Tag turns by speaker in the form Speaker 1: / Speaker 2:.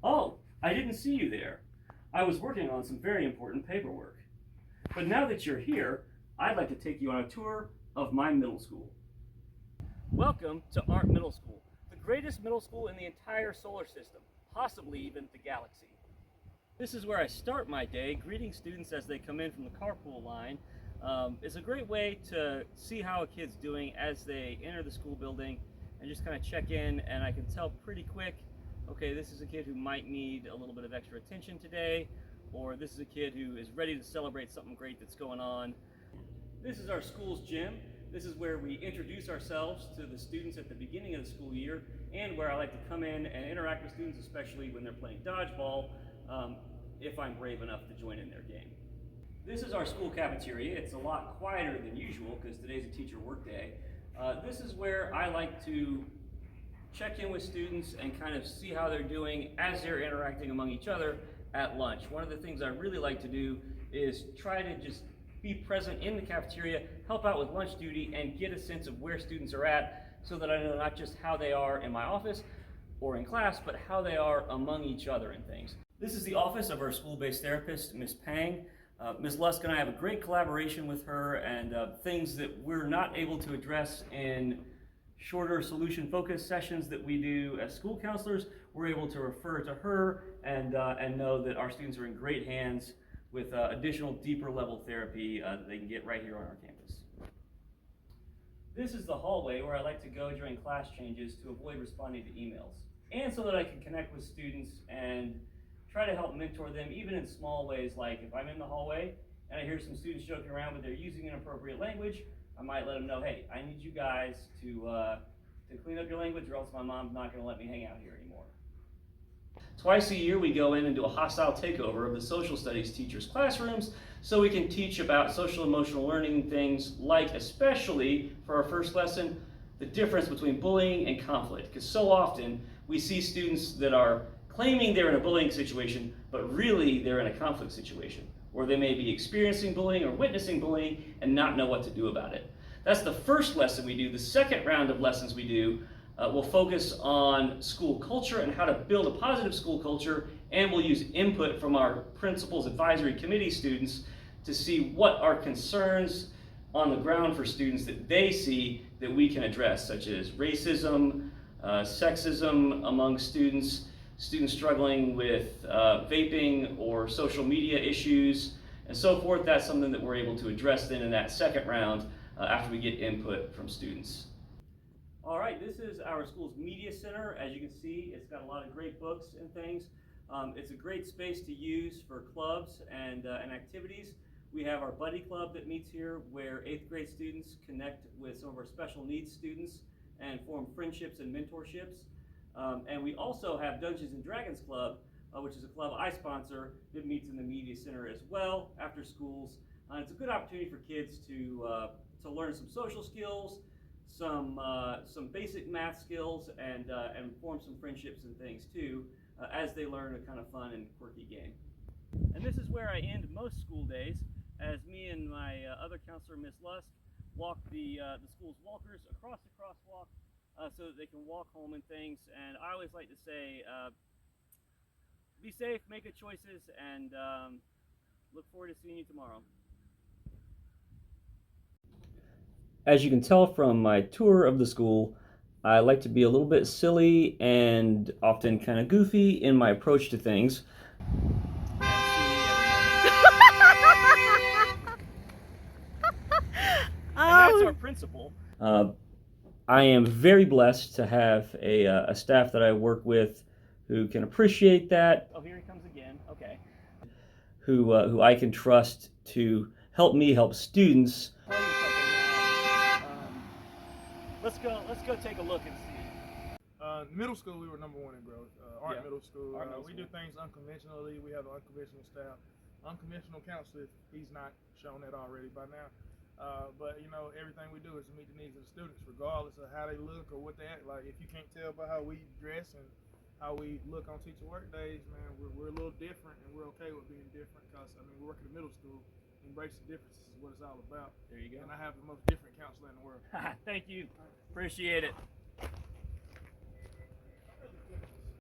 Speaker 1: Oh, I didn't see you there. I was working on some very important paperwork. But now that you're here, I'd like to take you on a tour of my middle school. Welcome to Arndt Middle School, the greatest middle school in the entire solar system, possibly even the galaxy. This is where I start my day, greeting students as they come in from the carpool line. It's a great way to see how a kid's doing as they enter the school building and just kind of check in, and I can tell pretty quick, okay, this is a kid who might need a little bit of extra attention today, or this is a kid who is ready to celebrate something great that's going on. This is our school's gym. This is where we introduce ourselves to the students at the beginning of the school year, and where I like to come in and interact with students, especially when they're playing dodgeball, if I'm brave enough to join in their game. This is our school cafeteria. It's a lot quieter than usual because today's a teacher work day. This is where I like to check in with students and kind of see how they're doing as they're interacting among each other at lunch. One of the things I really like to do is try to just be present in the cafeteria, help out with lunch duty, and get a sense of where students are at so that I know not just how they are in my office or in class, but how they are among each other and things. This is the office of our school-based therapist, Ms. Pang. Ms. Lusk and I have a great collaboration with her, and things that we're not able to address in shorter solution-focused sessions that we do as school counselors, we're able to refer to her and know that our students are in great hands with additional deeper level therapy that they can get right here on our campus. This is the hallway where I like to go during class changes to avoid responding to emails, and so that I can connect with students and try to help mentor them even in small ways, like if I'm in the hallway and I hear some students joking around but they're using inappropriate language, I might let them know, hey, I need you guys to clean up your language or else my mom's not going to let me hang out here anymore. Twice a year we go in and do a hostile takeover of the social studies teachers' classrooms so we can teach about social emotional learning things like, especially for our first lesson, the difference between bullying and conflict. Because so often we see students that are claiming they're in a bullying situation, but really they're in a conflict situation, or they may be experiencing bullying or witnessing bullying and not know what to do about it. That's the first lesson we do. The second round of lessons we do will focus on school culture and how to build a positive school culture, and we'll use input from our principals advisory committee students to see what are concerns on the ground for students that they see that we can address, such as racism, sexism among students, students struggling with vaping or social media issues, and so forth. That's something that we're able to address then in that second round after we get input from students. All right, this is our school's media center. As you can see, it's got a lot of great books and things. It's a great space to use for clubs and activities. We have our buddy club that meets here where 8th grade students connect with some of our special needs students and form friendships and mentorships. And we also have Dungeons and Dragons Club, which is a club I sponsor that meets in the media center as well after schools. It's a good opportunity for kids to learn some social skills, some basic math skills, and form some friendships and things too as they learn a kind of fun and quirky game. And this is where I end most school days, as me and my other counselor, Ms. Lusk, walk the school's walkers across the crosswalk so that they can walk home and things. And I always like to say, be safe, make good choices, and look forward to seeing you tomorrow. As you can tell from my tour of the school, I like to be a little bit silly and often kind of goofy in my approach to things. And that's our principal. I am very blessed to have a staff that I work with who can appreciate that. Oh, here he comes again. Okay. Who I can trust to help me help students. Let's go take a look and see.
Speaker 2: Middle school, we were #1 in growth. Arndt Middle School. We do
Speaker 1: School.
Speaker 2: things unconventionally. We have an unconventional staff. Unconventional counselor, he's not shown that already by now. But you know, everything we do is to meet the needs of the students, regardless of how they look or what they act like. If you can't tell by how we dress and how we look on teacher work days, man, we're a little different, and we're okay with being different. Cause I mean, we work in the middle school. Embracing differences is what it's all about.
Speaker 1: There you go.
Speaker 2: And I have the most different counselor in the world.
Speaker 1: Thank you. Appreciate it.